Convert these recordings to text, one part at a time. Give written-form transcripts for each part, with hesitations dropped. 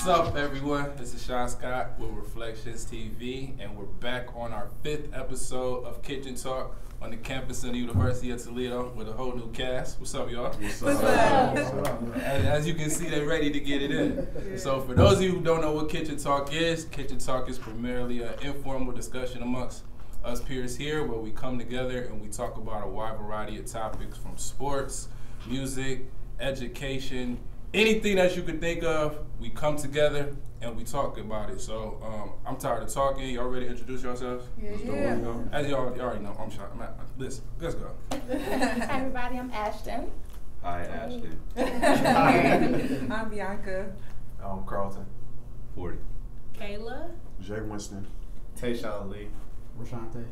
What's up, everyone? This is Sean Scott with Reflections TV, and we're back on our 5th episode of Kitchen Talk on the campus of the University of Toledo with a whole new cast. What's up, y'all? What's up? As you can see, they're ready to get it in. So for those of you who don't know what Kitchen Talk is primarily an informal discussion amongst us peers here where we come together and we talk about a wide variety of topics from sports, music, education, anything that you could think of. We come together and we talk about it. So I'm tired of talking. Y'all ready to introduce yourselves? Yeah. As y'all already know, I'm Sean. Listen, let's go. Hi everybody, I'm Ashton. Hi, Ashton. I'm Bianca. I'm Carlton. 40. Kayla. Jay Winston. Tayshawn Lee. Rashante.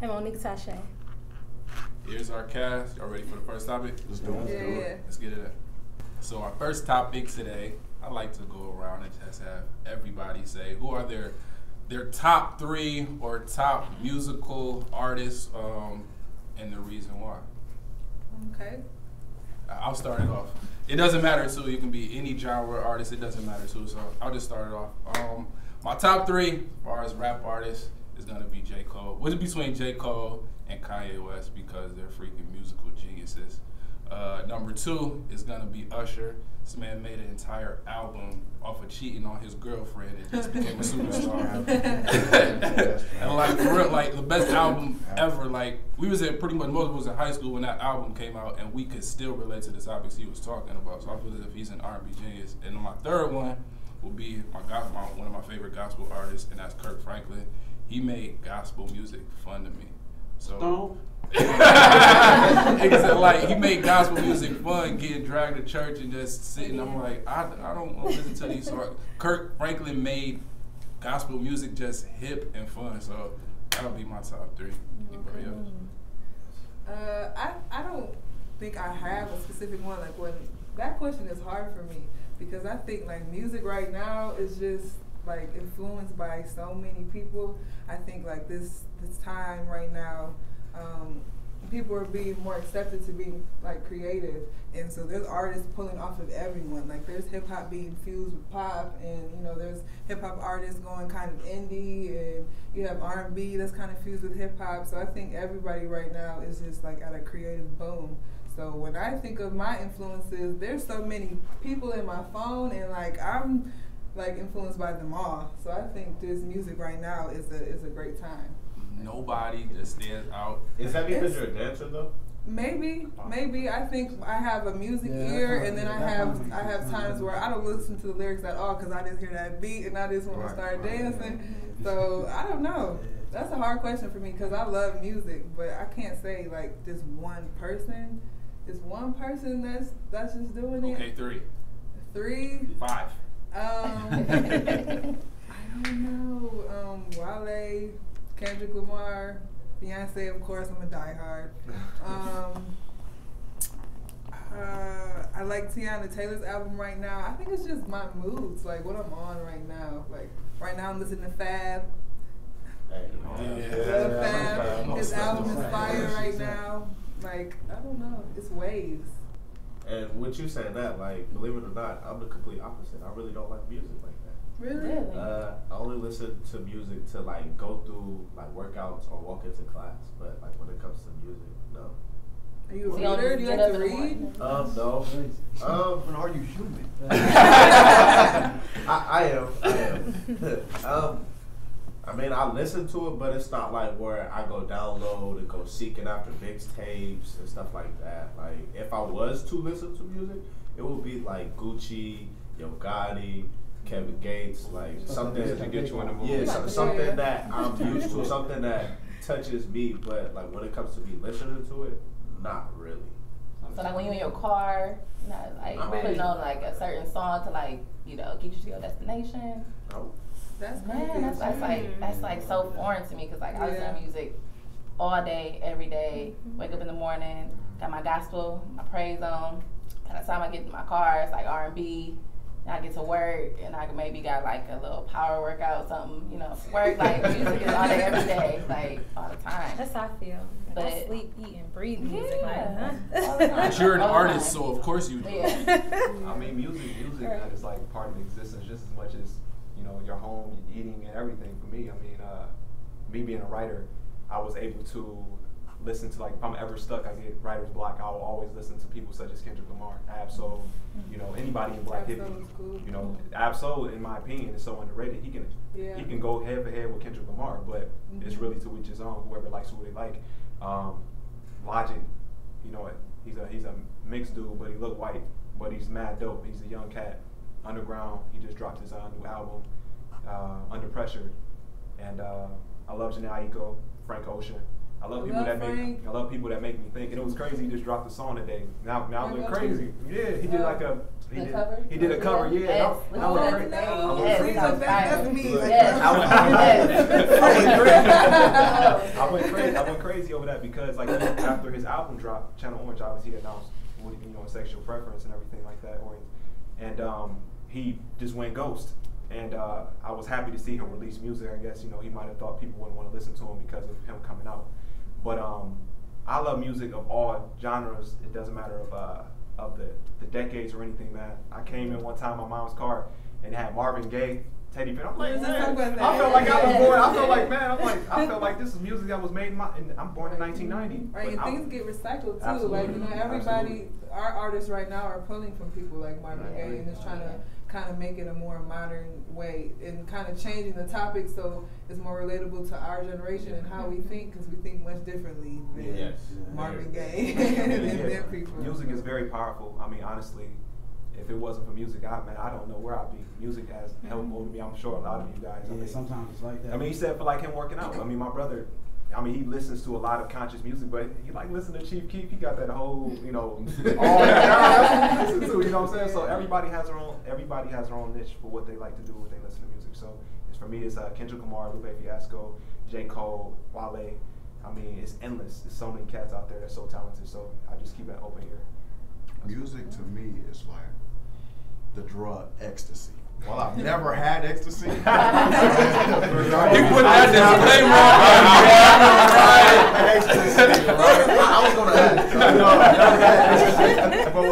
And Monique Sachet. Here's our cast. Y'all ready for the first topic? Let's do it. Yeah. Let's get it in. So our first topic today, I like to go around and just have everybody say who are their top 3 or top musical artists and the reason why. Okay. I'll start it off. It doesn't matter too. You can be any genre artist. It doesn't matter too. So I'll just start it off. My top 3 as far as rap artists is gonna be J. Cole. What's it between J. Cole and Kanye West because they're freaking musical geniuses. Number 2 is gonna be Usher. This man made an entire album off of cheating on his girlfriend and just became a superstar. And like for real, like the best album ever. Like we was in pretty much most of us in high school when that album came out, and we could still relate to the topics he was talking about. So I feel as if he's an R&B genius. And my third one will be one of my favorite gospel artists, and that's Kirk Franklin. He made gospel music fun to me. So. Like he made gospel music fun, getting dragged to church and just sitting. I'm like, I don't want to listen to these songs. Kirk Franklin made gospel music just hip and fun. So that'll be my top 3. Anybody else? I don't think I have a specific one. Like when that question is hard for me because I think like music right now is just like influenced by so many people. I think like this time right now. People are being more accepted to be like creative, and so there's artists pulling off of everyone. Like there's hip hop being fused with pop, and there's hip hop artists going kind of indie, and you have R&B that's kind of fused with hip hop. So I think everybody right now is just like at a creative boom. So when I think of my influences, there's so many people in my phone, and like I'm like influenced by them all. So I think this music right now is a great time. Nobody just stands out. Is that because you're a dancer though? Maybe. I think I have a music ear, and then I have times where I don't listen to the lyrics at all because I just hear that beat and I just want to start dancing. So I don't know. That's a hard question for me because I love music, but I can't say like just one person. Just one person that's just doing it. Okay, 3. 3. 5. I don't know. Wale. Kendrick Lamar, Beyonce, of course, I'm a diehard. I like Tiana Taylor's album right now. I think it's just my moods, like what I'm on right now. Like right now I'm listening to Fab. Fab. His album is fire right now. Like, I don't know, it's waves. And with you saying that, like, believe it or not, I'm the complete opposite. I really don't like music like that. Really? I only listen to music to like go through like workouts or walk into class, but like when it comes to music, no. Are you a reader? Do you like to read? No. When are you human? I am. I mean, I listen to it, but it's not like where I go download and go seeking after mixtapes and stuff like that. Like, if I was to listen to music, it would be like Gucci, Yo Gotti, Kevin Gates, like something to get you in the mood. Yeah, something that I'm used to, something that touches me. But like when it comes to me listening to it, not really. So like when you're in your car, putting on like a certain song to like get you to your destination. No. That's crazy. Man, that's like so foreign to me because like I listen to music all day, every day. Wake up in the morning, got my gospel, my praise on. By the time I get in my car, it's like R&B. I get to work and I maybe got like a little power workout or something, you know, work like music is all day every day, like all the time. That's how I feel. But I sleep, eat, and breathe music. Yeah. Like, But you're an artist, so of course you do. Yeah. I mean, music Right. is like part of existence just as much as, you know, your home, your eating, and everything for me. I mean, me being a writer, I was able to listen to, like, if I'm ever stuck, I get writer's block, I will always listen to people such as Kendrick Lamar, Ab-Soul, you know, anybody in Black hip hop. Cool. You know, Ab-Soul, in my opinion, is so underrated. He can go head to head with Kendrick Lamar, but it's really to each his own. Whoever likes who they like. Logic, you know, he's a mixed dude, but he look white, but he's mad dope. He's a young cat. Underground, he just dropped his new album, Under Pressure, and I love Janae Eiko, Frank Ocean. I love people that make me think. And it was crazy. He just dropped a song today. Now I went crazy. Yeah, he did like a cover. He did a cover. Yeah, Yes. I went crazy. That's me. I went crazy over that because, like, after his album dropped, Channel Orange obviously announced, you know, sexual preference and everything like that, and he just went ghost. And I was happy to see him release music. I guess, you know, he might have thought people wouldn't want to listen to him because of him coming out. But I love music of all genres. It doesn't matter of the decades or anything, man. I came in one time in my mom's car and it had Marvin Gaye, Teddy Penny. I'm like, man, I felt like I was born. I felt like, man, I felt like this is music that was made and I'm born in 1990. Right, and things get recycled too. Absolutely. Like, you know, everybody, our artists right now are pulling from people like Marvin Gaye and just trying to kind of make it a more modern way and kind of changing the topic so it's more relatable to our generation and how we think, because we think much differently than Marvin Gaye and their people. Music is very powerful. I mean, honestly, if it wasn't for music, I don't know where I'd be. Music has helped mold me. I'm sure a lot of you guys. Yeah, I mean, sometimes it's like that. I mean, he said for like him working out. I mean, my brother, I mean, he listens to a lot of conscious music, but he like listen to Chief Keef. He got that whole, you know, all that listen to. You know what I'm saying? So everybody has their own niche for what they like to do when they listen to music. So for me, it's Kendrick Lamar, Lupe Fiasco, J. Cole, Wale. I mean, it's endless. There's so many cats out there that's so talented. So I just keep an open ear. Music to me is like the drug ecstasy. Well, I've never had ecstasy. You put that disclaimer on. I was going to ask. But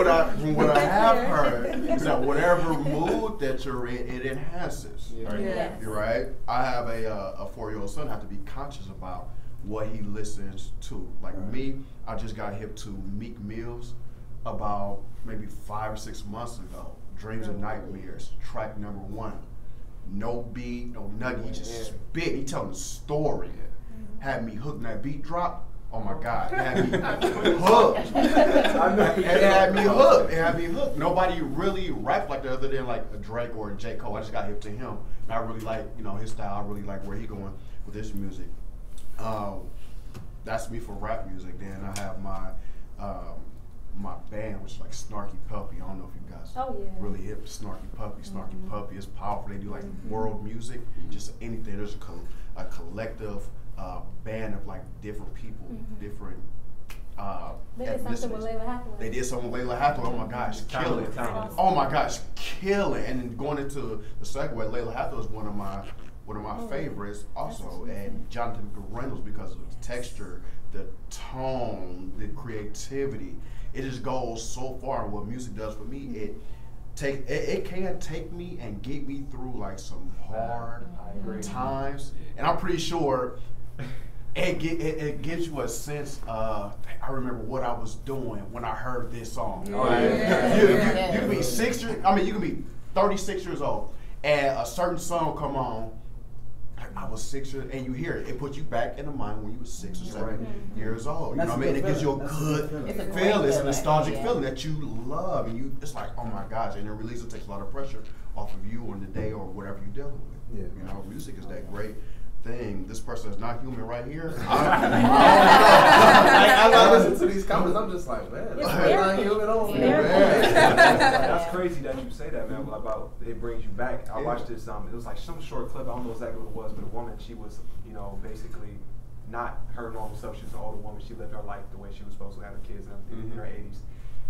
what I have heard is that whatever mood that you're in, it enhances. Yeah. Yes. You're right. I have a 4-year-old son. I have to be conscious about what he listens to. Like me, I just got hip to Meek Mill's about maybe 5 or 6 months ago. Dreams and Nightmares, track number 1. No beat, no nothing. He just spit. He telling the story. Had me hooked. That beat drop. Oh my God! It had me hooked. It had me hooked. It had me hooked. Nobody really rapped like that other than like a Drake or a J. Cole. I just got hip to him. And I really like, you know, his style. I really like where he going with his music. That's me for rap music. Then I have my band, which is like Snarky Puppy. I don't know if you guys really hip to Snarky Puppy. Snarky Puppy is powerful. They do like world music, just anything. There's a collective band of like different people, different they did something with Layla Hathaway. They did something with Layla Hathaway. Oh my gosh, killing! Oh my gosh, killing! And then going into the segue, Layla Hathaway is one of my favorites also, and Jonathan Reynolds because of the texture, the tone, the creativity. It just goes so far. And what music does for me, it can take me and get me through like some hard times, and I'm pretty sure it gives you a sense of I remember what I was doing when I heard this song. You can be 6 years. I mean, you can be 36 years old, and a certain song come on. I was 6 years, and you hear it. It puts you back in the mind when you were 6 or 7 years old. You know what I mean? It gives you a good feeling. It's a nostalgic feeling that you love, and it's like, oh my gosh! And the release it takes a lot of pressure off of you on the day or whatever you're dealing with. You know, music is that great thing. This person is not human right here. As I listen to these comments, I'm just like, man, this is not human on me, man. That's crazy that you say that, man. About it brings you back. I watched this. It was like some short clip. I don't know exactly what it was, but a woman. She was, you know, basically not her normal self. She was an older woman. She lived her life the way she was supposed to have her kids in her 80s,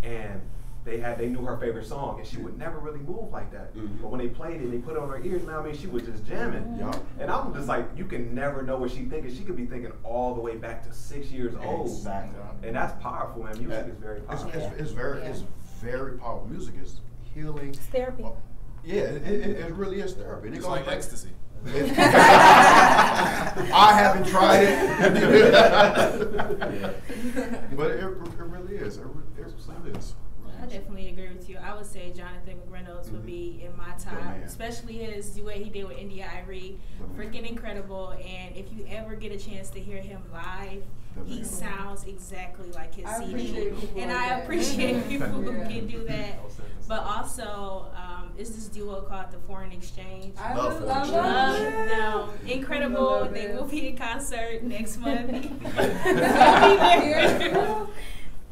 and they knew her favorite song, and she would never really move like that. But when they played it, they put it on her ears. Man, I mean, she was just jamming. And I'm just like, you can never know what she's thinking. She could be thinking all the way back to 6 years old. Exactly. And that's powerful, man. Music is very powerful. It's very powerful. Music is healing. It's therapy. Yeah, it really is therapy. It's like ecstasy. I haven't tried it. But it really is. It really is. I definitely agree with you. I would say Jonathan McReynolds would be in my top, especially the way he did with India Irie. Freaking incredible. And if you ever get a chance to hear him live, he sounds exactly like his CD. And I appreciate people who can do that. But also, is this duo called The Foreign Exchange? I love them. Incredible. They will be in concert next month.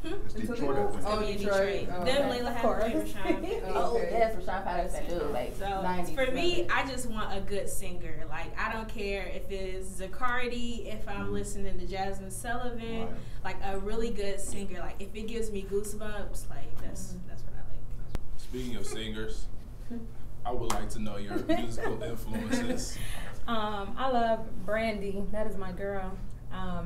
It's Detroit, I think. Oh, Detroit. Them, Layla Hathaway, Rashawn. Oh, yes, Rashawn Patterson, dude. Like, So 90s, for me, I just want a good singer. Like, I don't care if it's Zacardi, if I'm listening to Jasmine Sullivan, like a really good singer. Like, if it gives me goosebumps, like that's what I like. Speaking of singers, I would like to know your musical influences. I love Brandy. That is my girl. I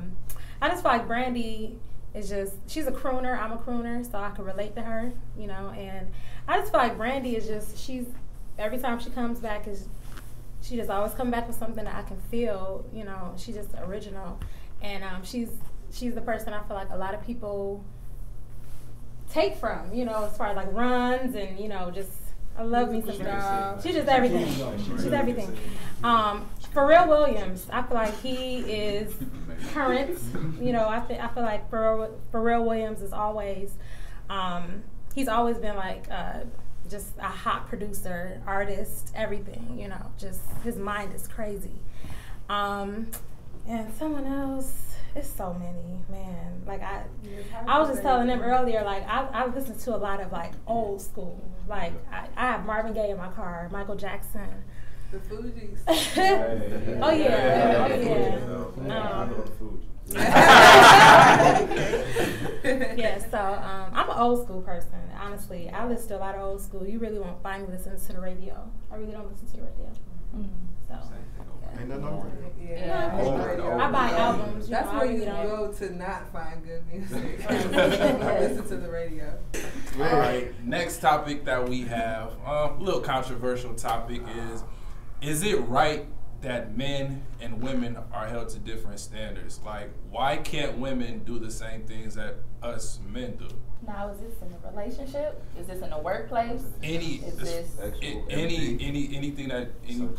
just feel like Brandy is she's a crooner. I'm a crooner, so I can relate to her, you know. And I just feel like Brandy is every time she comes back, she just always come back with something that I can feel, you know. She's just original. And she's the person I feel like a lot of people take from, you know, as far as like runs and, you know, just I love me some dog. She's just everything. She's everything. Pharrell Williams, I feel like he is current. You know, I feel like Pharrell Williams is always, he's always been like just a hot producer, artist, everything. You know, just his mind is crazy. And someone else. It's so many, man. Like I was just telling them earlier, like I listen to a lot of like old school. Like I have Marvin Gaye in my car, Michael Jackson. The Fugees. Oh yeah. Yeah, so I'm an old school person, honestly. I listen to a lot of old school. You really won't find me listening to the radio. I really don't listen to the radio. So Ain't nothing wrong with it. Yeah. I buy albums. That's know, where I really you don't. go to not find good music. Listen to the radio. All right, next topic that we have, a little controversial topic is it right that men and women are held to different standards? Like, why can't women do the same things that us men do? Now, is this in a relationship? Is this in a workplace? Anything that,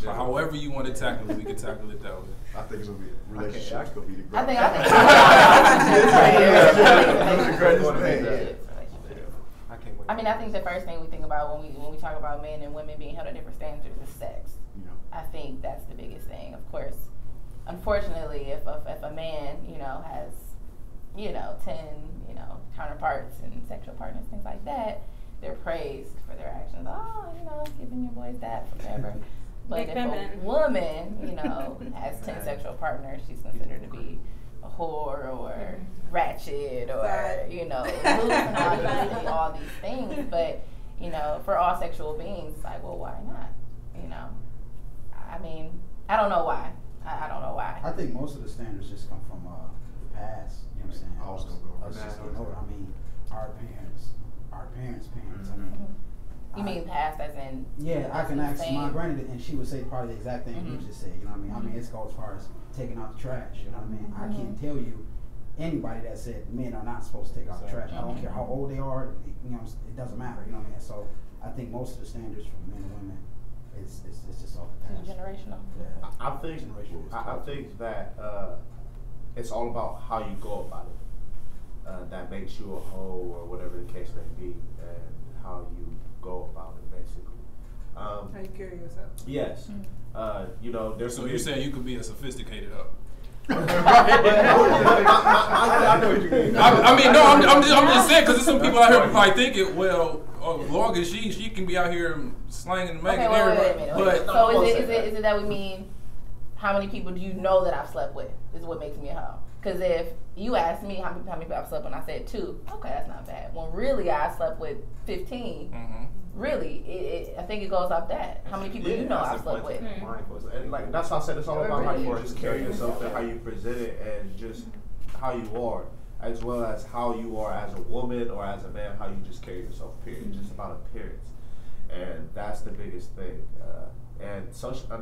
however you want to tackle it, we can tackle it that way. I think it's gonna be relationships gonna be the I great. I mean, I think the first thing we think about when we talk about men and women being held at different standards is sex. I think that's the biggest thing. Of course, unfortunately, if a man, you know, has, you know, 10, you know, counterparts and sexual partners, things like that, they're praised for their actions. Oh, you know, giving your boys that, whatever. But if a woman, you know, has 10 sexual partners, she's considered to be a whore or ratchet or, you know, loose, all these things. But, you know, for all sexual beings, it's like, well, why not? You know, I mean, I don't know why. I don't know why. I think most of the standards just come from the past. You know what I'm saying? I was gonna go. Us just getting older. I mean, our parents. I mean, You mean past as in? Yeah, I can ask my granny, and she would say probably the exact thing you just said. You know what I mean? I mean, it's go as far as taking out the trash. You know what I mean? I can't tell you anybody that said men are not supposed to take out the trash. I don't care how old they are. You know, it doesn't matter. You know what I mean? So I think most of the standards for men and women it's just off the past. Generational. Yeah. I think that it's all about how you go about it. That makes you a hoe or whatever the case may be, and how you go about it, basically. How you carry yourself. Yes. You know, there's. So you're saying you could be a sophisticated hoe? I know what you mean. I mean, no, I'm just saying because there's some people out here probably thinking, well, as long as she can be out here slanging and making everybody. But so is it that we mean how many people do you know that I've slept with? Is what makes me a hoe? Because if you ask me how many people I've slept when I said 2, okay, that's not bad. When really I slept with 15, really, I think it goes off that. How many people you know I've slept with. And like that's why I said it's all about how you just carry yourself and how you present it and just how you are, as well as how you are as a woman or as a man, how you just carry yourself, period. Just about appearance. And that's the biggest thing. And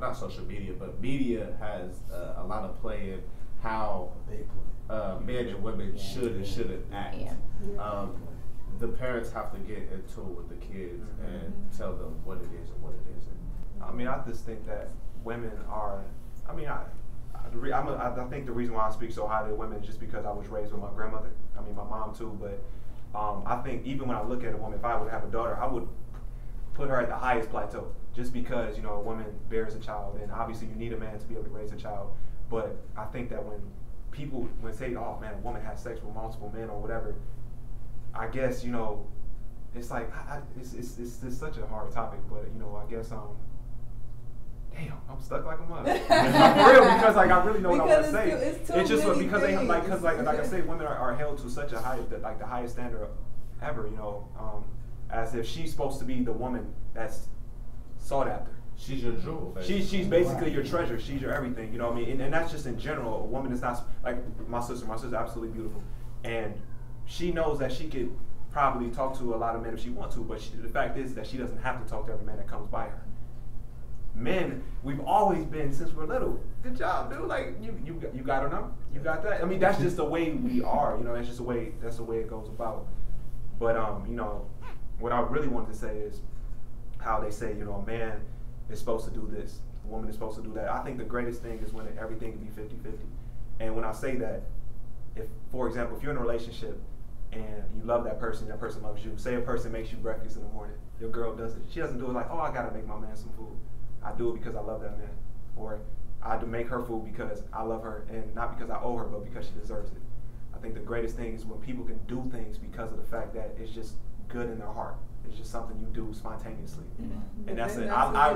not social media, but media has a lot of play in how men and women should and shouldn't act. The parents have to get into it with the kids and tell them what it is and what it isn't. I mean, I just think that women are, I mean, I think the reason why I speak so highly of women is just because I was raised with my grandmother. I mean, my mom too, but I think even when I look at a woman, if I would have a daughter, I would put her at the highest plateau, just because, you know, a woman bears a child, and obviously you need a man to be able to raise a child. But I think that when people say, oh man, a woman has sex with multiple men or whatever, I guess, you know, it's like, it's such a hard topic, but, you know, I guess, damn, I'm stuck like a mother. For real, because like I really know what I want to say. It's just because they like I say, women are held to such a high, like the highest standard ever, you know, as if she's supposed to be the woman that's sought after. She's your jewel. She's basically your treasure. She's your everything. You know what I mean? And that's just in general. A woman is not like my sister. My sister's absolutely beautiful, and she knows that she could probably talk to a lot of men if she wants to. But the fact is that she doesn't have to talk to every man that comes by her. Men, we've always been since we're little. Good job, dude. Like you got her number. You got that. I mean, that's just the way we are. You know, that's just the way. That's the way it goes about. But you know, what I really wanted to say is how they say, you know, a man is supposed to do this, a woman is supposed to do that. I think the greatest thing is when everything can be 50-50. And when I say that, if, for example, if you're in a relationship and you love that person loves you, say a person makes you breakfast in the morning, your girl does it. She doesn't do it like, oh, I gotta make my man some food. I do it because I love that man. Or I do make her food because I love her, and not because I owe her, but because she deserves it. I think the greatest thing is when people can do things because of the fact that it's just good in their heart. It's just something you do spontaneously, and that's it. I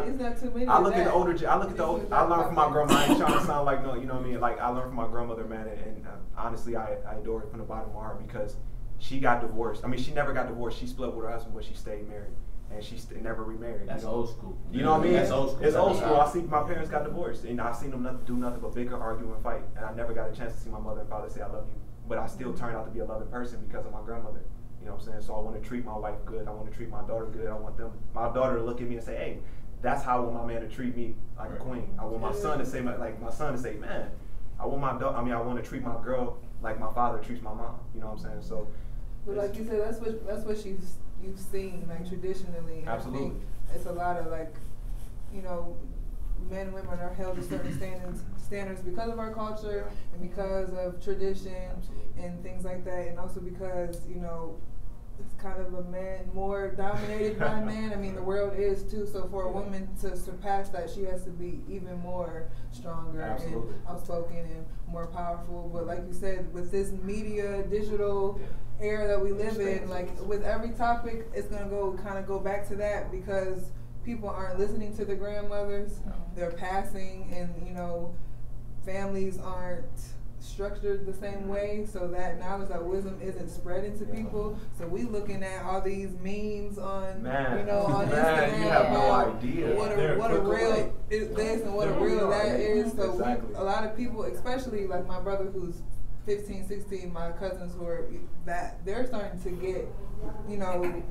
look at the older. I learned from my grandma. I ain't trying to sound like no, you know what I mean. Like I learned from my grandmother, man, and honestly, I adore her from the bottom of my heart because she got divorced. I mean, she never got divorced. She split with her husband, but she stayed married, and she never remarried. That's old school. You know what I mean? That's old school. It's old school. I see my parents got divorced, and I seen them do nothing but bicker, argue, and fight, and I never got a chance to see my mother and father say I love you. But I still turned out to be a loving person because of my grandmother. You know what I'm saying? So I want to treat my wife good. I want to treat my daughter good. I want my daughter to look at me and say, hey, that's how I want my man to treat me like a queen. I want my son to say, man, I want I want to treat my girl like my father treats my mom. You know what I'm saying? So, but like you said, that's what you've seen like traditionally. Absolutely. I think it's a lot of like, you know, men and women are held to certain standards because of our culture and because of tradition and things like that, and also because, you know, it's kind of a man more dominated by men. I mean, the world is too. So for a woman to surpass that, she has to be even more stronger and outspoken and more powerful. But like you said, with this media, digital era that we live in, like with every topic, it's gonna go back to that because people aren't listening to the grandmothers. They're passing, and you know, families aren't structured the same way, so that knowledge, that wisdom isn't spreading to people. So we looking at all these memes on, you know, on Instagram. You have no idea what a real is this and what a real that is. So a lot of people, especially like my brother who's 15, 16, my cousins who are that, they're starting to get, you know,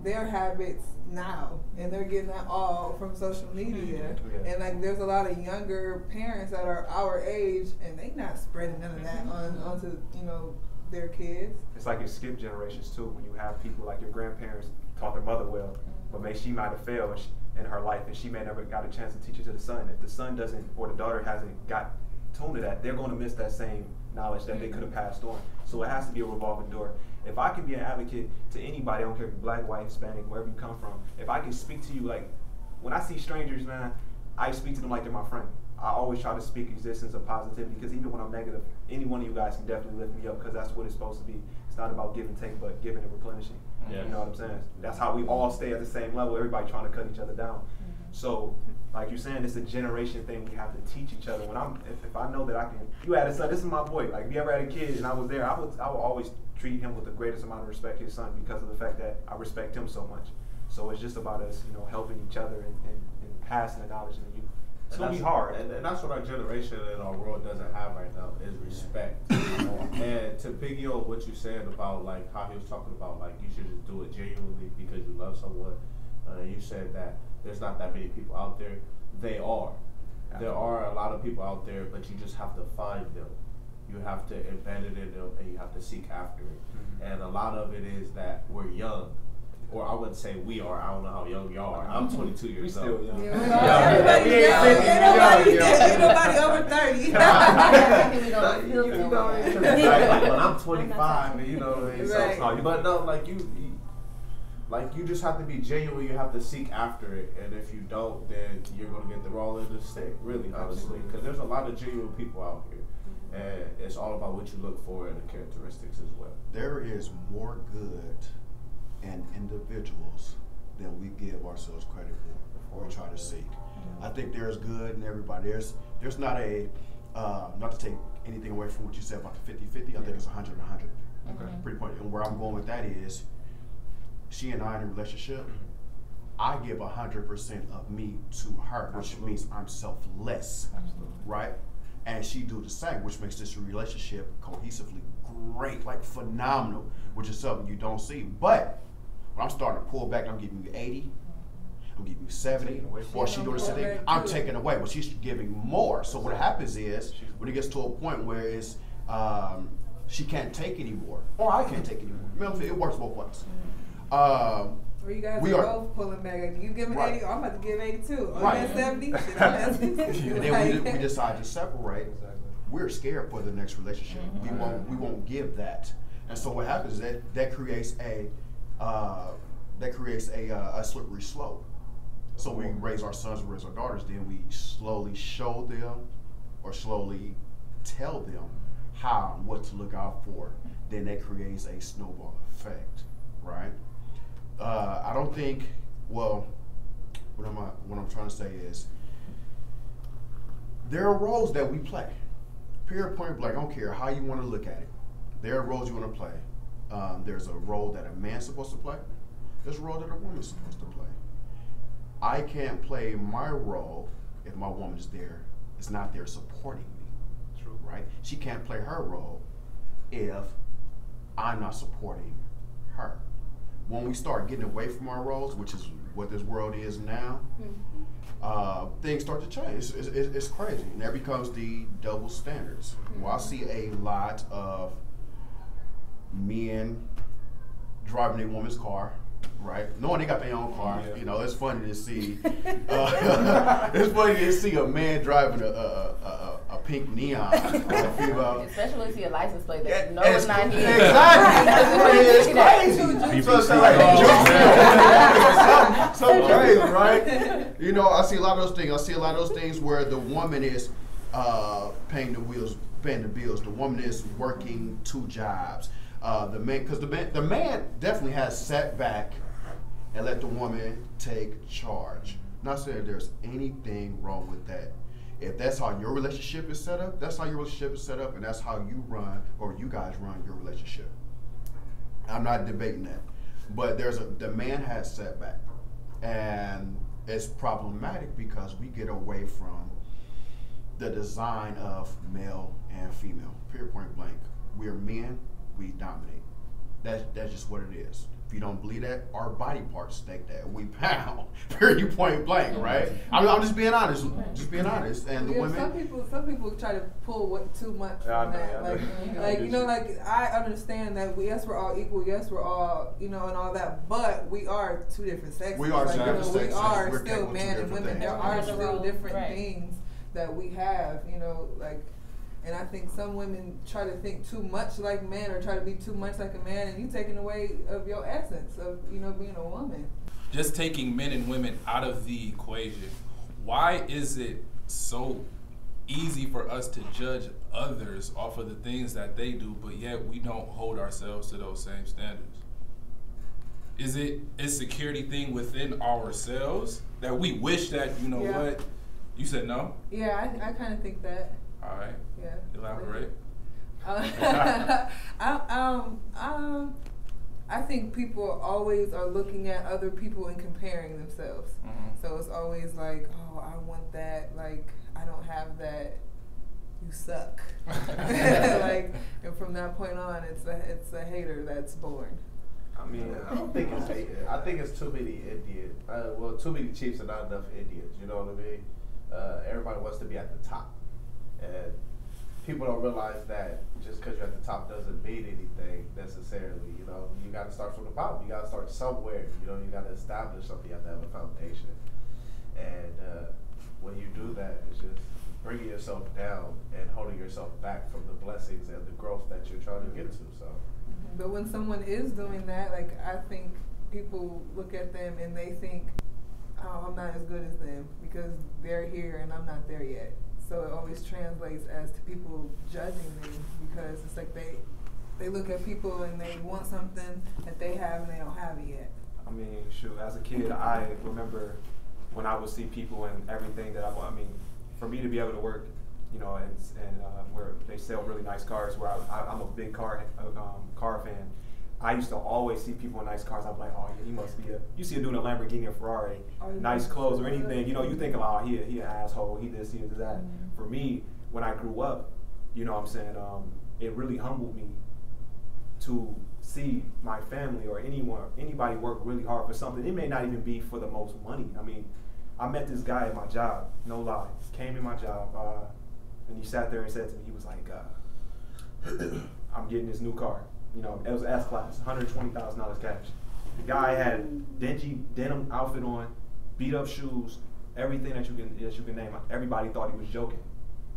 their habits now, and they're getting that all from social media. And like there's a lot of younger parents that are our age, and they not spreading none of that onto, you know, their kids. It's like it skipped generations too, when you have people like your grandparents taught their mother well, but maybe she might have failed in her life, and she may never got a chance to teach it to the son. If the son doesn't, or the daughter hasn't got tuned to that, they're going to miss that same knowledge that they could have passed on. So it has to be a revolving door. If I can be an advocate to anybody, I don't care if you're black, white, Hispanic, wherever you come from, if I can speak to you, like, when I see strangers, man, I speak to them like they're my friend. I always try to speak existence of positivity, because even when I'm negative, any one of you guys can definitely lift me up, because that's what it's supposed to be. It's not about give and take, but giving and replenishing. You know what I'm saying? That's how we all stay at the same level, everybody trying to cut each other down. So, like you're saying, it's a generation thing. We have to teach each other. When if I know that I can, you had a son. This is my boy. Like, if you ever had a kid and I was there, I will always treat him with the greatest amount of respect, his son, because of the fact that I respect him so much. So it's just about us, helping each other and passing the knowledge to the youth. It's gonna be hard, and that's what our generation and our world doesn't have right now is respect. And to piggy on what you said about like how he was talking about like you should just do it genuinely because you love someone. You said that there's not that many people out there. There are a lot of people out there, but you just have to find them. You have to embed it in them, and you have to seek after it. And a lot of it is that we're young. Or I wouldn't say we are. I don't know how young y'all are. I'm 22 years old. Still young. Everybody's young. Ain't nobody over 30. When I'm 25, and right. But no, like you just have to be genuine. You have to seek after it, and if you don't, then you're gonna get the raw end of the stick. Really, honestly, because there's a lot of genuine people out here, and it's all about what you look for and the characteristics as well. There is more good and individuals than we give ourselves credit for or try to seek. I think there's good in everybody. There's not a, not to take anything away from what you said about the 50-50, I think it's 100 and 100. Okay. Pretty point. And where I'm going with that is, she and I in a relationship, I give 100% of me to her, which means I'm selfless, right? And she do the same, which makes this relationship cohesively great, like phenomenal, which is something you don't see. But when I'm starting to pull back, I'm giving you 80, I'm giving you 70, or she doing the same thing, I'm taking away, but she's giving more. So what happens is, when it gets to a point where it's, she can't take anymore, or I can't take anymore. Remember, it works both ways. Or you guys are both pulling back. You give 80, I'm about to give 82. Or you 70, shit, I'm at 60. And then we decide to separate. We're scared for the next relationship. We won't give that. And so what happens is that creates a slippery slope. So we raise our sons, we raise our daughters, then we slowly show them or slowly tell them what to look out for. Then that creates a snowball effect, right? I don't think, well, what I'm trying to say is, there are roles that we play. Period, point blank. I don't care how you want to look at it. There are roles you want to play. There's a role that a man's supposed to play. There's a role that a woman's supposed to play. I can't play my role if my woman is not there supporting me. True. Right? She can't play her role if I'm not supporting her. When we start getting away from our roles, which is what this world is now, things start to change. It's crazy. And there becomes the double standards. Well, I see a lot of men driving a woman's car, right? Knowing they got their own car. Yeah. It's funny to see. It's funny to see a man driving a pink neon. Especially when you see a license plate that's not here. Exactly. It's crazy. So crazy, right? I see a lot of those things. I see a lot of those things where the woman is paying the bills. The woman is working 2 jobs. The man, because the man definitely has sat back and let the woman take charge. Not saying there's anything wrong with that. If that's how your relationship is set up, that's how your relationship is set up, and that's how you run, or you guys run your relationship. I'm not debating that. But the man has sat back. And it's problematic because we get away from the design of male and female. Period, point blank. We're men, we dominate. That's just what it is. If you don't believe that, our body parts state that. We pound. Period, point blank, right? I'm just being honest. Just being honest. And the women. Some people try to pull too much from that. I understand that we're all equal. Yes, we're all and all that. But we are 2 different sexes. We are 2 different sexes. We are still men and women. There are still different things that we have. And I think some women try to think too much like men or try to be too much like a man, and you taking away of your essence of being a woman. Just taking men and women out of the equation. Why is it so easy for us to judge others off of the things that they do, but yet we don't hold ourselves to those same standards? is it a security thing within ourselves that we wish that, you know what? You said no? Yeah, I kind of think that. All right. Yeah. Elaborate. I think people always are looking at other people and comparing themselves. So it's always like, oh, I want that. Like, I don't have that. You suck. Like, and from that point on, it's a hater that's born. I mean, I don't think it's hating. I think it's too many Indians. Well, too many Chiefs and not enough Indians. You know what I mean? Everybody wants to be at the top, and people don't realize that just because you're at the top doesn't mean anything necessarily. You know, you got to start from the bottom. You got to start somewhere. You know, you got to establish something. You have to have a foundation, and when you do that, it's just bringing yourself down and holding yourself back from the blessings and the growth that you're trying to get to. So. But when someone is doing that, like, I think people look at them and they think, oh, I'm not as good as them because they're here and I'm not there yet. So it always translates as to people judging me because it's like they look at people and they want something that they have and they don't have it yet. I mean, shoot, as a kid, I remember when I would see people and everything that I mean, for me to be able to work, you know, and where they sell really nice cars, where I'm a big car fan. I used to always see people in nice cars. I'm like, oh yeah, he must be you see a dude in a Lamborghini or Ferrari, nice clothes or anything, you know, you think, oh, he an asshole, he this, he that. For me, when I grew up, you know what I'm saying, it really humbled me to see my family or anybody work really hard for something. It may not even be for the most money. I mean, I met this guy at my job, no lie, came in my job, and he sat there and said to me, he was like, I'm getting this new car. You know, it was S-Class, $120,000 cash. The guy had dingy denim outfit on, beat up shoes, everything that you can name. Everybody thought he was joking.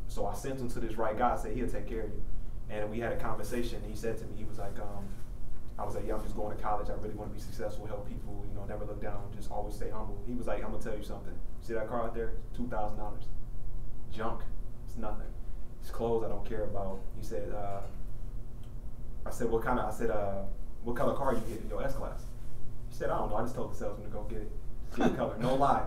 So I sent him to this right guy, said he'll take care of you. And we had a conversation, and he said to me, he was like, I was like, yeah, I'm just going to college. I really want to be successful, help people, you know, never look down, just always stay humble. He was like, I'm going to tell you something. See that car out there? $2,000. Junk. It's nothing. His clothes I don't care about. He said, I said, what color car you get in your S-Class? He said, I don't know. I just told the salesman to go get it. Get the color. No lie.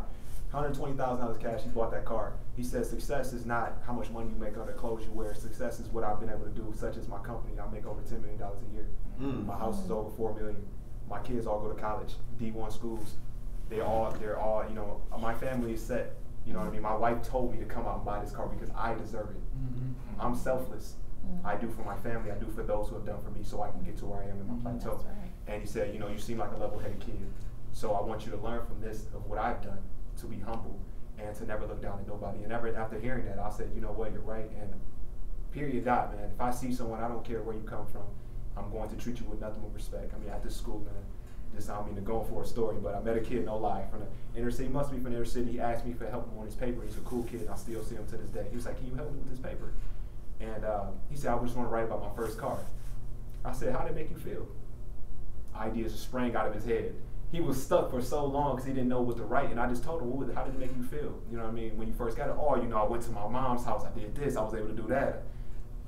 $120,000 cash, he bought that car. He said success is not how much money you make on the clothes you wear. Success is what I've been able to do, such as my company. I make over $10 million a year. My house is over $4 million. My kids all go to college, D1 schools. They're all, you know, my family is set. You know what I mean? My wife told me to come out and buy this car because I deserve it. I'm selfless. I do for my family, I do for those who have done for me so I can get to where I am in my plateau. Right. And he said, you know, you seem like a level-headed kid. So I want you to learn from this of what I've done, to be humble and to never look down at nobody. And after hearing that, I said, you know what, you're right. And period, dot, man. If I see someone, I don't care where you come from, I'm going to treat you with nothing but respect. I mean, at this school, man, I don't mean to go for a story, but I met a kid, no lie, from the inner city, must be from the inner city. He asked me for help on his paper. He's a cool kid, and I still see him to this day. He was like, can you help me with this paper? And he said, I just want to write about my first car. I said, how did it make you feel? Ideas sprang out of his head. He was stuck for so long because he didn't know what to write. And I just told him, how did it make you feel? You know what I mean? When you first got it, oh, you know, I went to my mom's house, I did this, I was able to do that.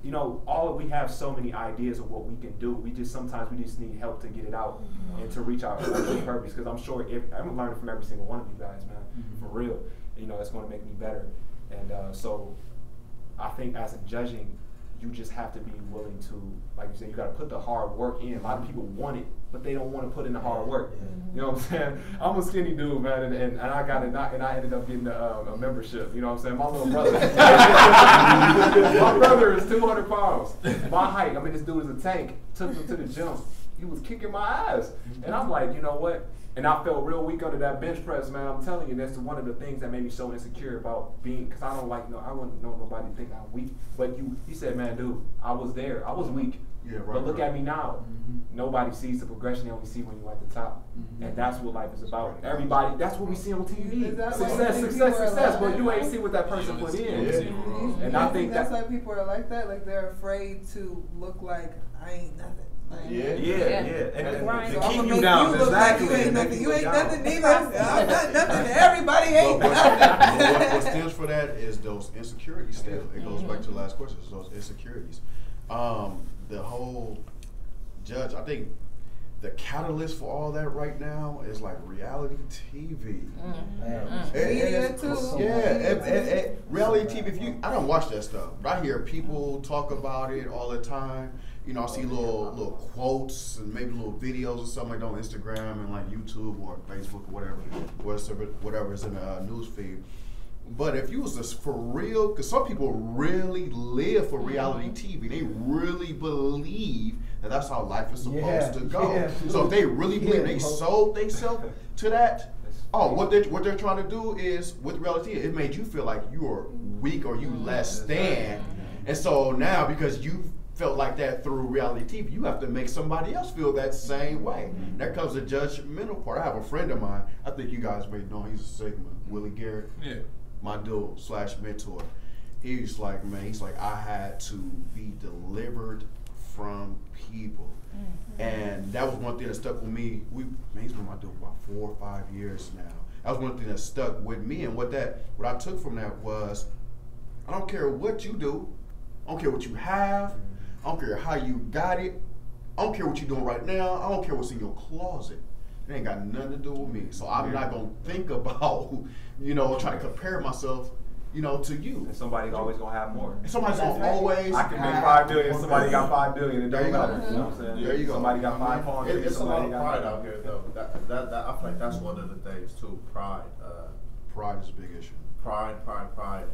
You know, we have so many ideas of what we can do. Sometimes we just need help to get it out and to reach our purpose. Because I'm sure I'm learning from every single one of you guys, man, for real. You know, it's going to make me better. And so I think as in judging, you just have to be willing to, like you said, you got to put the hard work in. A lot of people want it, but they don't want to put in the hard work. You know what I'm saying? I'm a skinny dude, man, and I got it, and I ended up getting a membership. You know what I'm saying? My little brother, my brother is 200 pounds. My height, I mean, this dude is a tank. Took him to the gym. He was kicking my ass, and I'm like, you know what? And I felt real weak under that bench press, man. I'm telling you, that's one of the things that made me so insecure about being, because I don't like, I wouldn't know nobody think I'm weak. But he said, man, dude, I was there. I was weak. Yeah, right, but look at me now. Nobody sees the progression they only see when you're at the top. And that's what life is about. Everybody, that's what we see on TV. Success. But you ain't see what that person put in. And I think that's why people are like that. Like, they're afraid to look like I ain't nothing. And right. to So keep you down. Exactly. Like you ain't nothing. You ain't nothing neither. I'm not nothing. Everybody ain't nothing. What stems for that is those insecurities still. It goes back to the last question, those insecurities. The whole judge, I think the catalyst for all that right now is like reality TV. Reality TV. I don't watch that stuff, but I hear people talk about it all the time. You know, I see little quotes and maybe little videos or something like on Instagram and like YouTube or Facebook or whatever is in the news feed. But if you was just for real, because some people really live for reality TV, they really believe that that's how life is supposed to go. So if they really believe they sold themselves to that, what they're trying to do is with reality, it made you feel like you are weak or you less than, and so now because you felt like that through reality TV, you have to make somebody else feel that same way. That comes the judgmental part. I have a friend of mine. I think you guys may know. He's a Sigma, Willie Garrett. Yeah. My dude / mentor. He's like, I had to be delivered from people. And that was one thing that stuck with me. He's been my dude for about 4 or 5 years now. That was one thing that stuck with me. And what I took from that was, I don't care what you do. I don't care what you have. I don't care how you got it. I don't care what you're doing right now. I don't care what's in your closet. It ain't got nothing to do with me. So I'm not going to think about, trying to compare myself, to you. And somebody's always going to have more. And somebody's going to always I can make 5 billion, somebody got 5 billion. There you go. You know what I'm saying? There you go. Somebody got 5 pounds. It's a lot of pride out here, though. That I feel like that's one of the things, too. Pride. Pride is a big issue. Pride.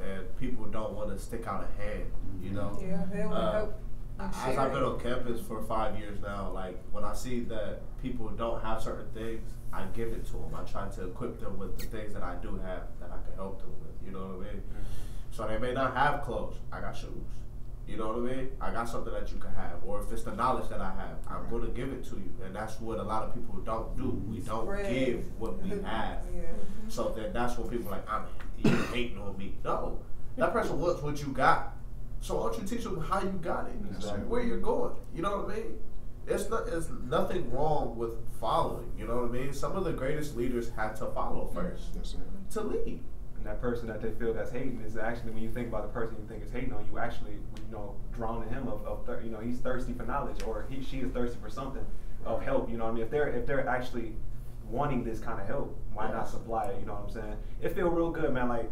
And people don't want to stick out a hand, Yeah, they want to help. As I've been on campus for 5 years now, like when I see that people don't have certain things, I give it to them. I try to equip them with the things that I do have that I can help them with. You know what I mean? So they may not have clothes. I got shoes. You know what I mean? I got something that you can have. Or if it's the knowledge that I have, I'm going to give it to you. And that's what a lot of people don't do. We don't give what we have. So then that's when people are like, you're hating on me. No. That person wants what you got. So why don't you teach them how you got it? Exactly. Where you're going. You know what I mean? It's nothing wrong with following. You know what I mean? Some of the greatest leaders had to follow first to lead. And that person that they feel that's hating is actually, when you think about the person you think is hating on you, actually, drawn to him he's thirsty for knowledge, or she is thirsty for something of help. You know what I mean? If they're actually wanting this kind of help, why not supply it? You know what I'm saying? It feel real good, man. Like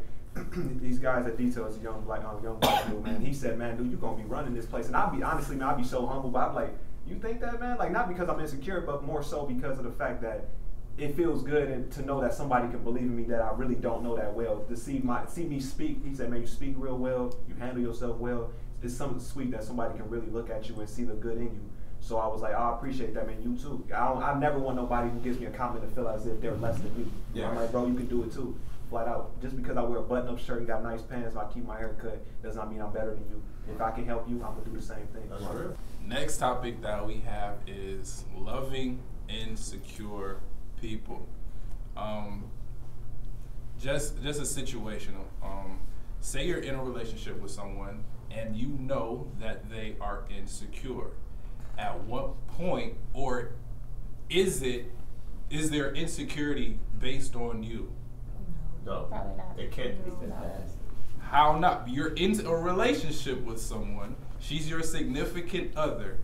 these guys at Details, a young black dude, man. He said, man, dude, you gonna be running this place, and I'd be so humble, but I'm like, you think that, man? Like, not because I'm insecure, but more so because of the fact that it feels good and to know that somebody can believe in me that I really don't know that well. To see me speak, he said, man, you speak real well, you handle yourself well. It's something sweet that somebody can really look at you and see the good in you. So I was like, I appreciate that, man. You too. I never want nobody who gives me a comment to feel as if they're less than me. Yeah. I'm like, bro, you can do it too. Flat out. Just because I wear a button-up shirt and got nice pants and I keep my hair cut does not mean I'm better than you. If I can help you, I'm gonna do the same thing. That's real. Next topic that we have is loving insecure people. Just a situational. Say you're in a relationship with someone and you know that they are insecure. At what point, or is there insecurity based on you? No, probably not. It can't be. How not? You're in a relationship with someone. She's your significant other.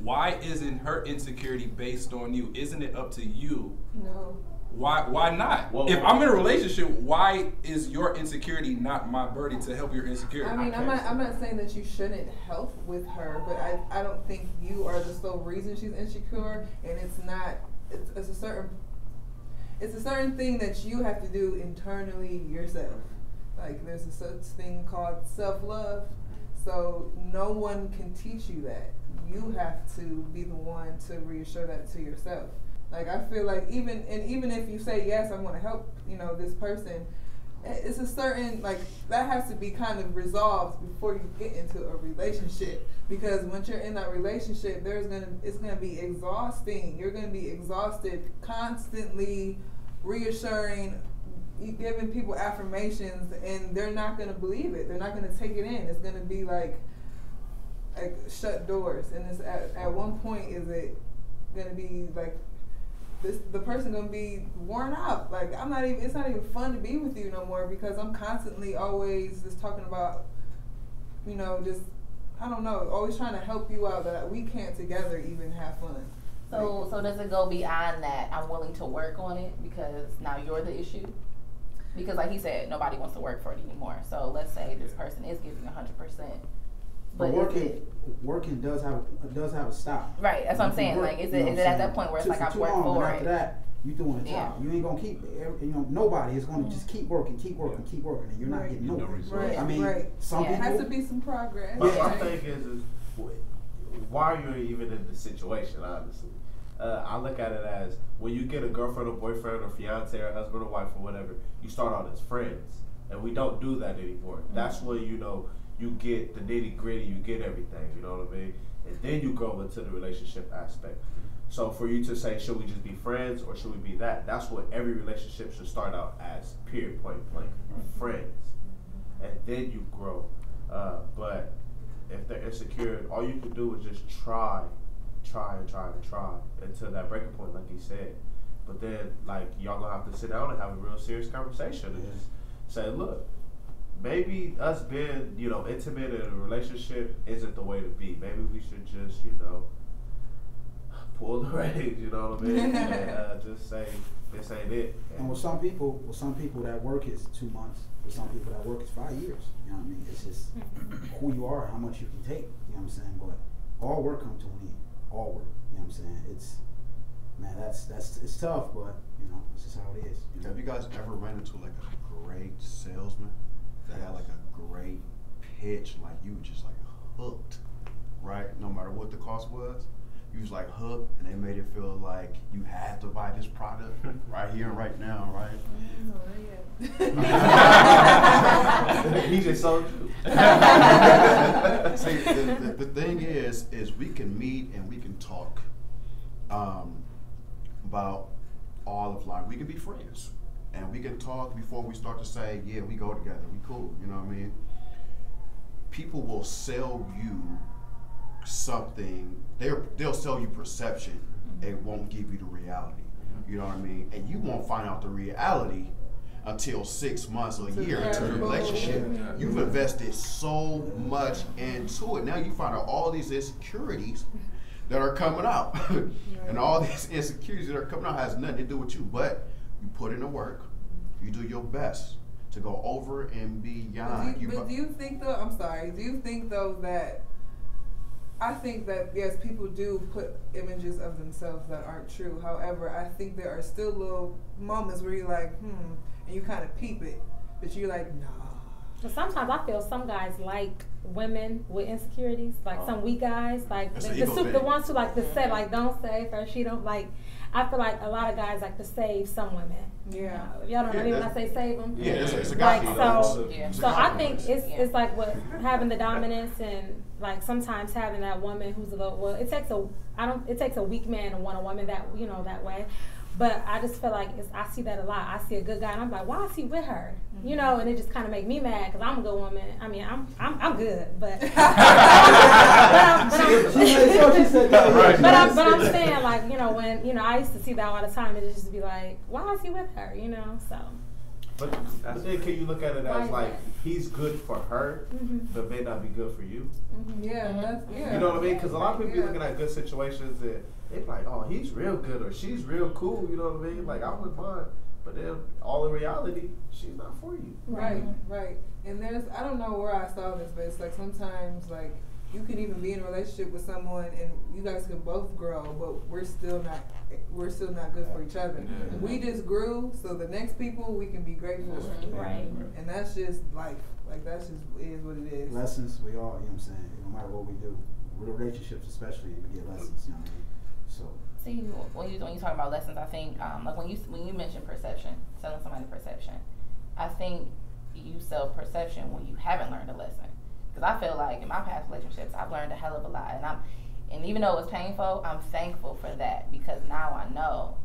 Why isn't her insecurity based on you? Isn't it up to you? No. Why not? Well, if I'm in a relationship, why is your insecurity not my burden to help your insecurity? I mean, I'm not saying that you shouldn't help with her, but I don't think you are the sole reason she's insecure, and it's a certain thing that you have to do internally yourself. Like, there's a such thing called self-love, so no one can teach you that. You have to be the one to reassure that to yourself. Like, I feel like even if you say, yes, I'm going to help, this person, it's a certain, like, that has to be kind of resolved before you get into a relationship. Because once you're in that relationship, it's going to be exhausting. You're going to be exhausted constantly reassuring, giving people affirmations, and they're not going to believe it. They're not going to take it in. It's going to be like shut doors. And it's at one point, is it going to be like, the person gonna be worn out. Like, it's not even fun to be with you no more, because I'm constantly always just talking about, just, I don't know, always trying to help you out, that we can't together even have fun. So does it go beyond that? I'm willing to work on it because now you're the issue. Because like he said, nobody wants to work for it anymore. So let's say this person is giving 100%. But working does have a stop. Right, that's what I'm saying. Like, is it at that point where it's like I've worked for it? After that, you doing the job. You ain't gonna keep. Nobody is gonna just keep working, and you're not getting no results. I mean, some people. There has to be some progress. But my thing is why are you even in the situation? Honestly, I look at it as when you get a girlfriend or boyfriend or fiance or husband or wife or whatever, you start out as friends, and we don't do that anymore. That's when you get the nitty gritty, you get everything, you know what I mean? And then you go into the relationship aspect. So for you to say, should we just be friends or should we be that? That's what every relationship should start out as, period, point blank, friends. And then you grow. But if they're insecure, all you can do is just try until that breaking point, like he said. But then, like, y'all gonna have to sit down and have a real serious conversation and just say, look, maybe us being, intimate in a relationship isn't the way to be. Maybe we should just, pull the reins, you know what I mean? And just say, this ain't it. And with some people that work is 2 months. With some people that work is 5 years. You know what I mean? It's just who you are, how much you can take. You know what I'm saying? But all work comes to an end. All work. You know what I'm saying? It's tough, but it's just how it is. Have you guys ever ran into like a great salesman that had like a great pitch, like you were just like hooked, right? No matter what the cost was, you was like hooked, and they made it feel like you had to buy this product right here and right now, right? He just sold you. See, the thing is we can meet and we can talk about all of life. We can be friends. And we can talk before we start to say, yeah, we go together, we cool, you know what I mean? People will sell you something, they'll sell you perception, they won't give you the reality, you know what I mean? And you won't find out the reality until 6 months or a year into the relationship. You've invested so much into it. Now you find out all these insecurities that are coming out. And all these insecurities that are coming out has nothing to do with you, but you put in the work, you do your best to go over and beyond. But do you think though that, I think that yes, people do put images of themselves that aren't true. However, I think there are still little moments where you're like, and you kind of peep it, but you're like, nah. But sometimes I feel some guys like women with insecurities, like some weak guys, like the ones who like to say like don't save her, she don't like. I feel like a lot of guys like to save some women. Yeah. Y'all don't know me when I say save them. Yeah, it's a guy. Like so I think it's like what having the dominance and like sometimes having that woman who's a little it takes a weak man to want a woman that that way. But I just feel like I see that a lot. I see a good guy and I'm like, why is he with her? And it just kind of make me mad because I'm a good woman. I mean, I'm good, but I'm saying like when I used to see that all the time, it just be like, why is he with her? So. But then can you look at it as like he's good for her, but may not be good for you? Yeah, You know what I mean? Because a lot of people be looking at good situations and they're like, oh, he's real good or she's real cool. You know what I mean? Like I wouldn't mind, but then all in reality, she's not for you. Right. And I don't know where I saw this, but it's like sometimes like you can even be in a relationship with someone and you guys can both grow, but we're still not good for each other. We just grew, so the next people we can be grateful for. Right. And that's just life. Like that's just is what it is. Lessons we all, what I'm saying, no matter what we do, relationships especially, we get lessons, you know what I mean? So see, when you talk about lessons, I think like when you mention perception, selling somebody perception, I think you sell perception when you haven't learned a lesson. Because I feel like in my past relationships, I've learned a hell of a lot, and even though it was painful, I'm thankful for that because now I know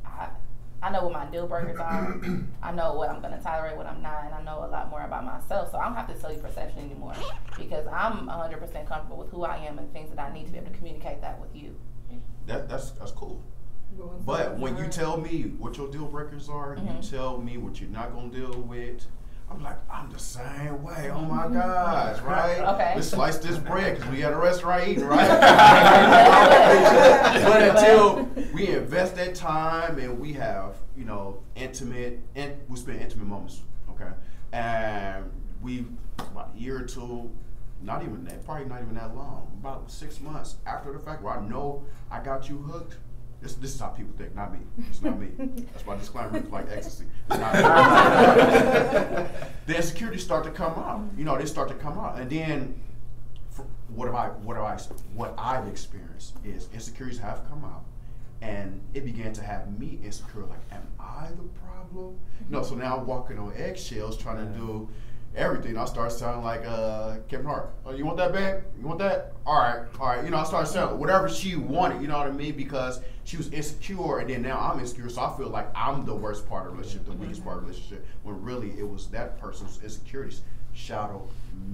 what my deal breakers are. I know what I'm going to tolerate, what I'm not, and I know a lot more about myself. So I don't have to sell you perception anymore because I'm 100% comfortable with who I am and things that I need to be able to communicate that with you. That's cool. But when you tell me what your deal breakers are, you tell me what you're not gonna deal with, I'm like, I'm the same way. Oh my gosh, right? Okay. Let's slice this bread because we at a restaurant eating, right? But until we invest that time and we have, you know, we spend intimate moments, okay? And we, about a year or two, probably not even that long, about 6 months after the fact, where I know I got you hooked. This is how people think, not me. It's not me. That's my disclaimer. It's like ecstasy. It's not me. The insecurities start to come out. You know, they start to come out, and then what I've experienced is insecurities have come out, and it began to have me insecure. Like, am I the problem? You know, so now I'm walking on eggshells, trying to do everything. I start sounding like Kevin Hart. Oh, you want that, babe? You want that? All right. You know, I started sounding whatever she wanted. You know what I mean? Because she was insecure, and then now I'm insecure, so I feel like I'm the worst part of the relationship, the weakest part of the relationship, when really it was that person's insecurities shadowed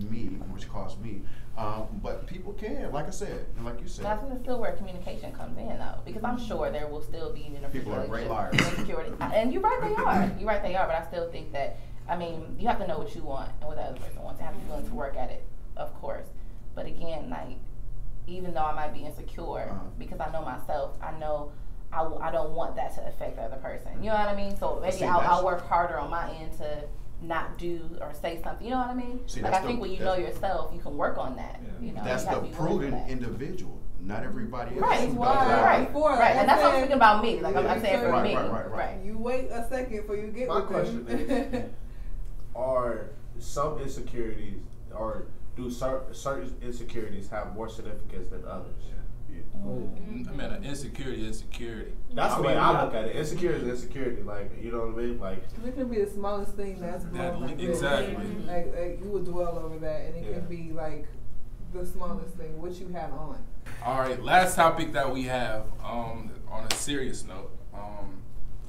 me, which caused me. But people can, like I said, and like you said. That's still where communication comes in, though, because I'm sure there will still be people are great liars. Insecurity, and you're right, they are. You're right, they are. But I still think that, I mean, you have to know what you want and what the other person wants, and have to be willing to work at it, of course. But again, like, even though I might be insecure, because I know myself, I know I don't want that to affect the other person. You know what I mean? So maybe I'll work harder on my end to not do or say something. You know what I mean? Like, I think when you know yourself, you can work on that. Yeah. You know, that's the prudent individual. Not everybody else. Right. Right. And that's what I'm speaking about me. Like, I'm saying for me. Right. You wait a second before you get my question is, are some insecurities, or do certain insecurities have more significance than others? I mean, an insecurity. That's the way I look at it. Insecurity is insecurity. Like, you know what I mean? Like, it can be the smallest thing that's blown like exactly. Like you would dwell over that, and it can be like the smallest thing, what you have on. All right, last topic that we have, on a serious note,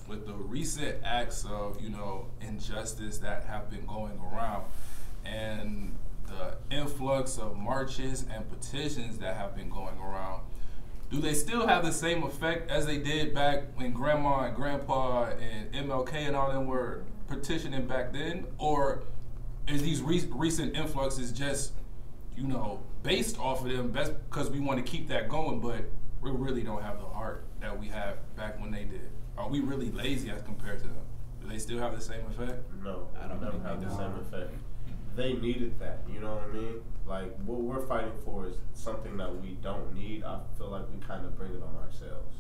with the recent acts of, you know, injustice that have been going around, and the influx of marches and petitions that have been going around, do they still have the same effect as they did back when Grandma and Grandpa and MLK and all them were petitioning back then? Or is these recent influxes just, you know, based off of them because we want to keep that going, but we really don't have the heart that we had back when they did? Are we really lazy as compared to them? Do they still have the same effect? No, I don't never have the same effect. They needed that, you know what I mean? Like, what we're fighting for is something that we don't need. I feel like we kind of bring it on ourselves.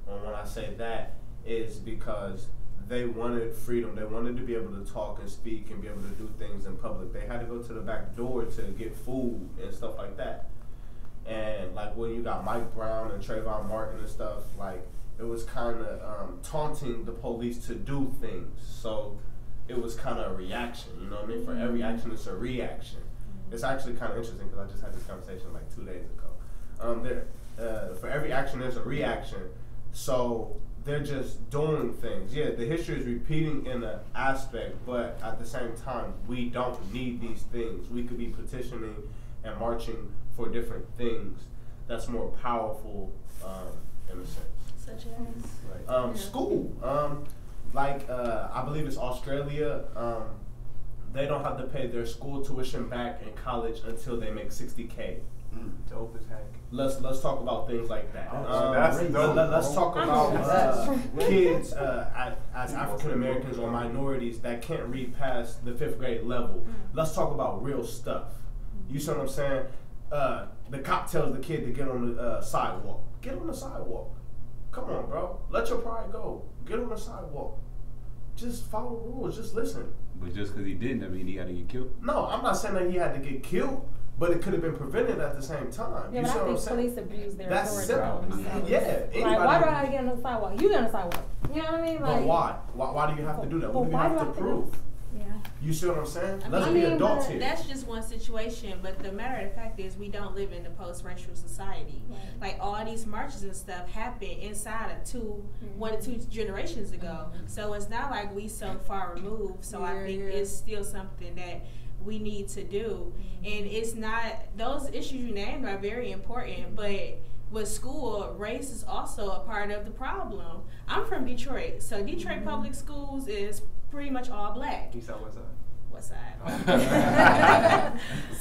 And when I say that, is because they wanted freedom. They wanted to be able to talk and speak and be able to do things in public. They had to go to the back door to get food and stuff like that. And like when you got Mike Brown and Trayvon Martin and stuff, like, it was kind of taunting the police to do things. So it was kind of a reaction, you know what I mean? For every action, it's a reaction. It's actually kind of interesting because I just had this conversation like 2 days ago. For every action, there's a reaction. So they're just doing things. Yeah, the history is repeating in an aspect, but at the same time, we don't need these things. We could be petitioning and marching for different things that's more powerful in a sense. Such as? School. I believe it's Australia. They don't have to pay their school tuition back in college until they make $60K. Dope as heck. Let's talk about things like that. Let's talk about kids as African Americans or minorities that can't read past the 5th grade level. Let's talk about real stuff. You see what I'm saying? The cop tells the kid to get on the sidewalk. Get on the sidewalk. Come on, bro. Let your pride go. Get on the sidewalk. Just follow rules. Just listen. But just because he didn't, I mean, he had to get killed? No, I'm not saying that he had to get killed, but it could have been prevented at the same time. Yeah, you but see I what I'm think saying? police abuse their That's authority. simple. Yeah. Like, why do I have to get on the sidewalk? You get on the sidewalk. You know what I mean? Like, but why? Why do you have to do that? What do you have to prove? Yeah. You see what I'm saying? I Let's mean, be adults here. That's just one situation, but the matter of the fact is we don't live in a post-racial society. Right. Like, all these marches and stuff happened inside of 1 to 2 generations ago. So it's not like we so far removed. So I think it's still something that we need to do. And it's not, those issues you named are very important, but with school, race is also a part of the problem. I'm from Detroit, so Detroit public schools is pretty much all black. East side, west side? West side.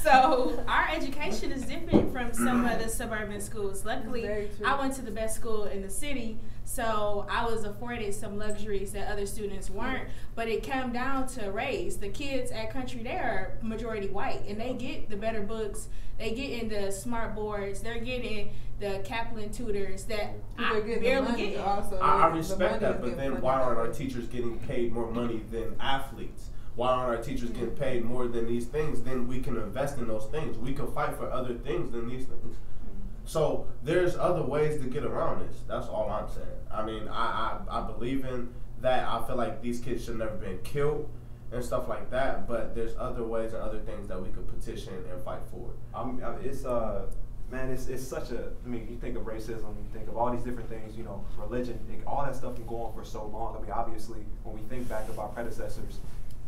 So our education is different from some of the suburban schools. Luckily, I went to the best school in the city, so I was afforded some luxuries that other students weren't. But it came down to race. The kids at Country, they are majority white, and they get the better books. They get in the smart boards. They're getting the Kaplan tutors that I barely get. I respect that, but then why aren't our teachers getting paid more money than athletes? Why aren't our teachers getting paid more than these things? Then we can invest in those things. We can fight for other things than these things. So there's other ways to get around this. That's all I'm saying. I mean, I believe in that. I feel like these kids should never been killed and stuff like that. But there's other ways and other things that we could petition and fight for. It's such a. I mean, you think of racism, you think of all these different things. You know, religion, all that stuff can go on for so long. I mean, obviously, when we think back of our predecessors,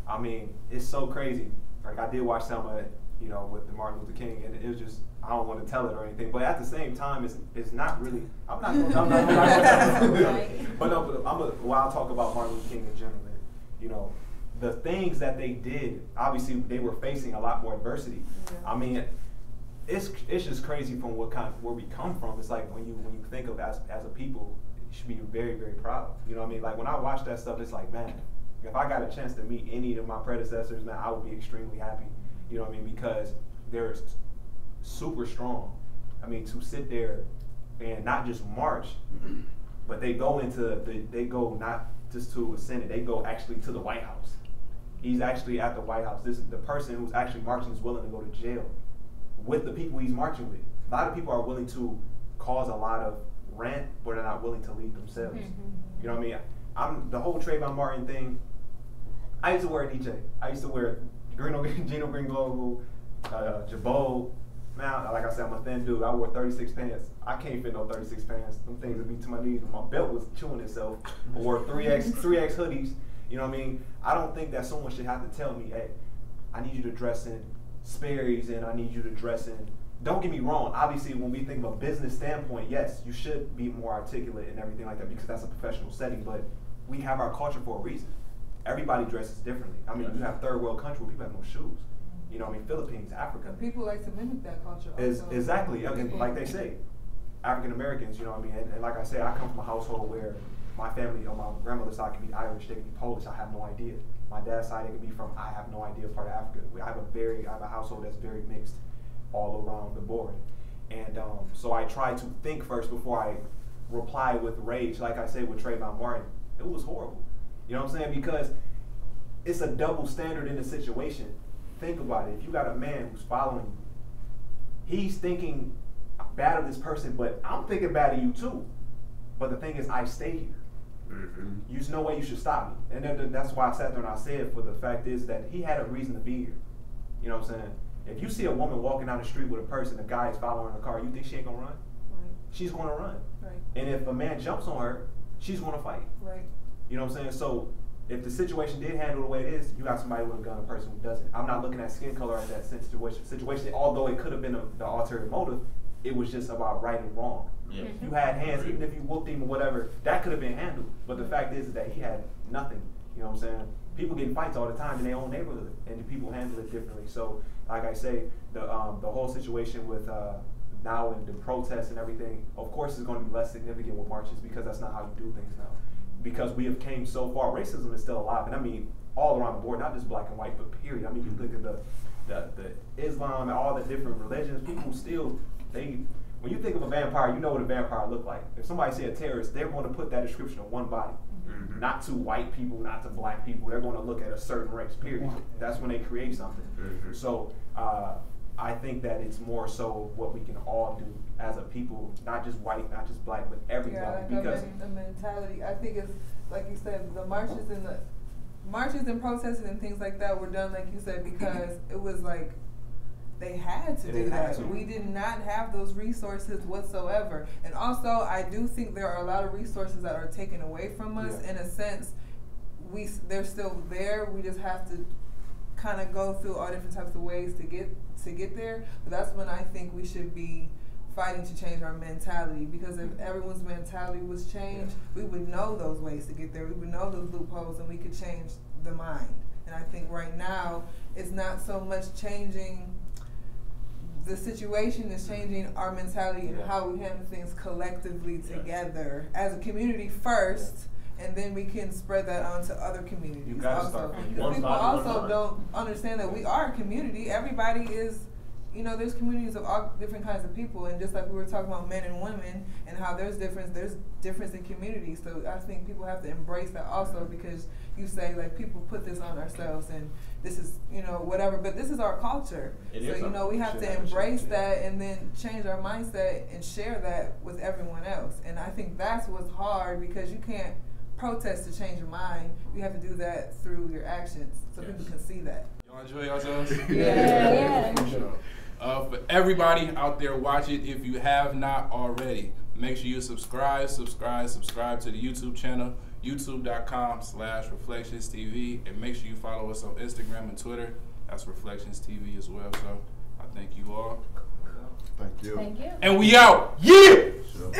I mean, it's so crazy. Like, I did watch Selma, you know, with the Martin Luther King, and it was just, I don't want to tell it or anything, but at the same time, it's not really, I'm not going to tell it. But I'll talk about Martin Luther King in general. You know, the things that they did, obviously, they were facing a lot more adversity. Yeah. I mean, it's just crazy from where we come from. It's like when you think of as a people, you should be very, very proud. You know what I mean? Like, when I watch that stuff, it's like, man, if I got a chance to meet any of my predecessors, man, I would be extremely happy. You know what I mean? Because they're super strong. I mean, to sit there and not just march, but they go not just to a Senate, they go actually to the White House. He's actually at the White House. The person who's actually marching is willing to go to jail with the people he's marching with. A lot of people are willing to cause a lot of rant, but they're not willing to lead themselves. You know what I mean? The whole Trayvon Martin thing, I used to wear a DJ. I used to wear Gino Green Global, Jabot. Man, like I said, I'm a thin dude. I wore 36 pants. I can't fit no 36 pants. Them things would be to my knees. My belt was chewing itself. I wore 3X hoodies. You know what I mean? I don't think that someone should have to tell me, hey, I need you to dress in Sperry's and I need you to dress in. Don't get me wrong. Obviously, when we think of a business standpoint, yes, you should be more articulate and everything like that because that's a professional setting. But we have our culture for a reason. Everybody dresses differently. I mean, you have third world country where people have no shoes. You know what I mean? Philippines, Africa. And people like to mimic that culture. Exactly. And like they say, African Americans, you know what I mean? And like I said, I come from a household where my family, on my grandmother's side, can be Irish, they can be Polish, I have no idea. My dad's side, they can be from, I have no idea, part of Africa. I have a household that's very mixed all around the board. And so I try to think first before I reply with rage. Like I said with Trayvon Martin, it was horrible. You know what I'm saying? Because it's a double standard in the situation. Think about it. If you got a man who's following you, he's thinking bad of this person, but I'm thinking bad of you too. But the thing is, I stay here. There's no way you should stop me. And then that's why I sat there and I said, for the fact is that he had a reason to be here. You know what I'm saying? If you see a woman walking down the street with a person, a guy is following her car, you think she ain't gonna run? Right. She's gonna run. Right. And if a man jumps on her, she's gonna fight. Right. You know what I'm saying? So if the situation did handle the way it is, you got somebody with a gun, a person who doesn't. I'm not looking at skin color in that situation. Although it could have been the ulterior motive, it was just about right and wrong. Yeah. You had hands, even if you whooped him or whatever, that could have been handled. But the fact is that he had nothing. You know what I'm saying? People get in fights all the time in their own neighborhood, and people handle it differently. So, like I say, the whole situation with now and the protests and everything, of course, is going to be less significant with marches because that's not how you do things now. Because we have came so far, racism is still alive, and I mean all around the board, not just black and white, but period. I mean, you look at the Islam and all the different religions, people still, when you think of a vampire, you know what a vampire look like. If somebody say a terrorist, they're going to put that description on one body. Not to white people, not to black people. They're going to look at a certain race, period. That's when they create something. So I think that it's more so what we can all do as a people, not just white, not just black, but everybody. Yeah, like because the mentality. I think it's like you said, the marches and protests and things like that were done, like you said, because it was like they had to do that. We did not have those resources whatsoever. And also, I do think there are a lot of resources that are taken away from us. In a sense, they're still there. We just have to kind of go through all different types of ways to get there. But that's when I think we should be fighting to change our mentality, because if everyone's mentality was changed, we would know those ways to get there. We would know those loopholes, and we could change the mind. And I think right now it's not so much changing the situation, is changing our mentality and how we handle things collectively together as a community first, and then we can spread that on to other communities. You gotta also. start Because people also don't understand that we are a community. Everybody is, you know, there's communities of all different kinds of people, and just like we were talking about men and women and how there's difference in communities. So I think people have to embrace that also, because you say like people put this on ourselves and this is, you know, whatever, but this is our culture. So, you know, we have to embrace that and then change our mindset and share that with everyone else. And I think that's what's hard, because you can't protest to change your mind. You have to do that through your actions so people can see that. Y'all enjoy yourselves? Yeah. For everybody out there watching, if you have not already, make sure you subscribe to the YouTube channel, youtube.com/ReflectionsTV, and make sure you follow us on Instagram and Twitter. That's Reflections TV as well. So I thank you all. Thank you. Thank you. And we out. Yeah! Sure.